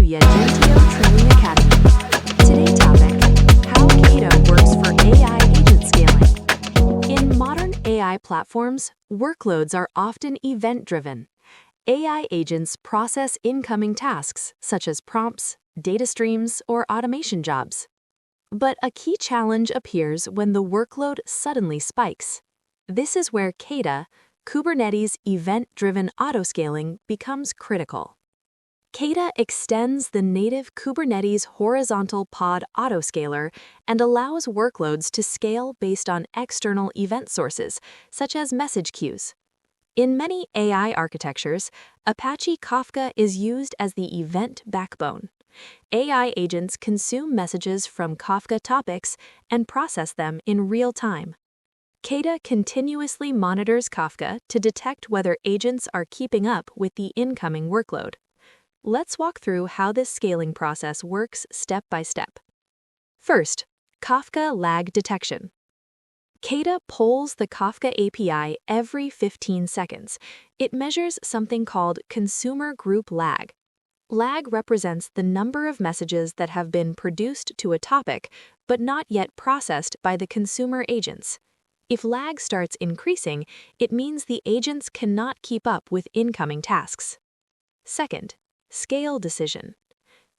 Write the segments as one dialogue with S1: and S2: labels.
S1: Yagentio Training Academy. Today's topic, how KEDA works for AI agent scaling. In modern AI platforms, workloads are often event-driven. AI agents process incoming tasks such as prompts, data streams, or automation jobs. But a key challenge appears when the workload suddenly spikes. This is where KEDA, Kubernetes Event-Driven Autoscaling, becomes critical. KEDA extends the native Kubernetes horizontal pod autoscaler and allows workloads to scale based on external event sources, such as message queues. In many AI architectures, Apache Kafka is used as the event backbone. AI agents consume messages from Kafka topics and process them in real time. KEDA continuously monitors Kafka to detect whether agents are keeping up with the incoming workload. Let's walk through how this scaling process works step by step. First, Kafka lag detection. KEDA polls the Kafka API every 15 seconds. It measures something called consumer group lag. Lag represents the number of messages that have been produced to a topic but not yet processed by the consumer agents. If lag starts increasing, it means the agents cannot keep up with incoming tasks. Second, scale decision.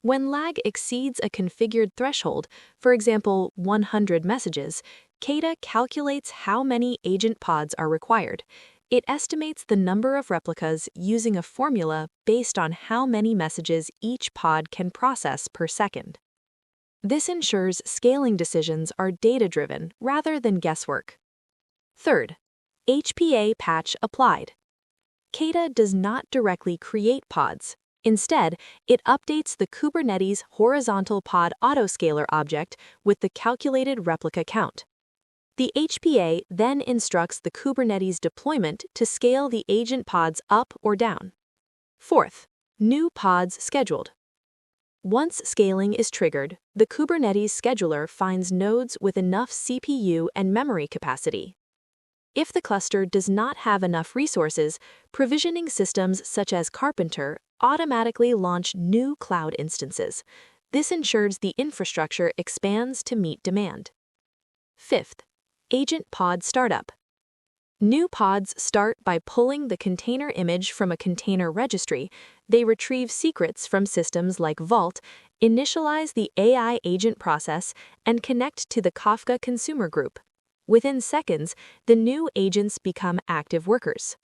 S1: When lag exceeds a configured threshold, for example 100 messages, KEDA calculates how many agent pods are required. It estimates the number of replicas using a formula based on how many messages each pod can process per second. This ensures scaling decisions are data-driven rather than guesswork. Third, HPA patch applied. KEDA does not directly create pods. Instead, it updates the Kubernetes horizontal pod autoscaler object with the calculated replica count. The HPA then instructs the Kubernetes deployment to scale the agent pods up or down. Fourth, new pods scheduled. Once scaling is triggered, the Kubernetes scheduler finds nodes with enough CPU and memory capacity. If the cluster does not have enough resources, provisioning systems such as Carpenter automatically launch new cloud instances. This ensures the infrastructure expands to meet demand. Fifth, agent pod startup. New pods start by pulling the container image from a container registry. They retrieve secrets from systems like Vault, initialize the AI agent process, and connect to the Kafka consumer group. Within seconds, the new agents become active workers.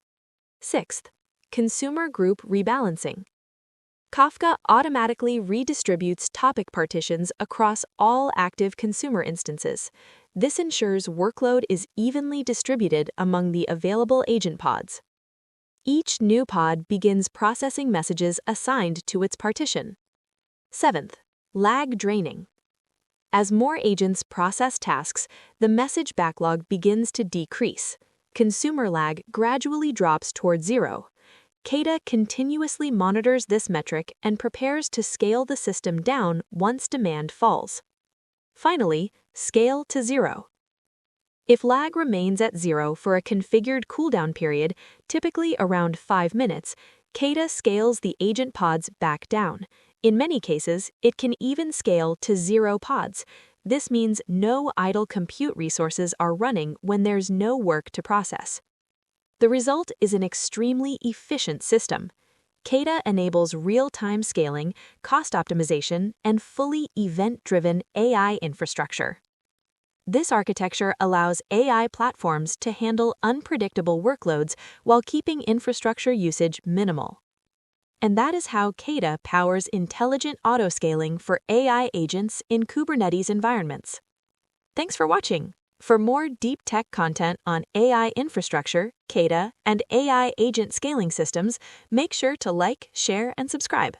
S1: Sixth, consumer group rebalancing. Kafka automatically redistributes topic partitions across all active consumer instances. This ensures workload is evenly distributed among the available agent pods. Each new pod begins processing messages assigned to its partition. Seventh, lag draining. As more agents process tasks, the message backlog begins to decrease. Consumer lag gradually drops toward zero. KEDA continuously monitors this metric and prepares to scale the system down once demand falls. Finally, scale to zero. If lag remains at zero for a configured cooldown period, typically around 5 minutes, KEDA scales the agent pods back down. In many cases, it can even scale to 0 pods. This means no idle compute resources are running when there's no work to process. The result is an extremely efficient system. KEDA enables real-time scaling, cost optimization, and fully event-driven AI infrastructure. This architecture allows AI platforms to handle unpredictable workloads while keeping infrastructure usage minimal. And that is how KEDA powers intelligent autoscaling for AI agents in Kubernetes environments. Thanks for watching. For more deep tech content on AI infrastructure, KEDA, and AI agent scaling systems, make sure to like, share, and subscribe.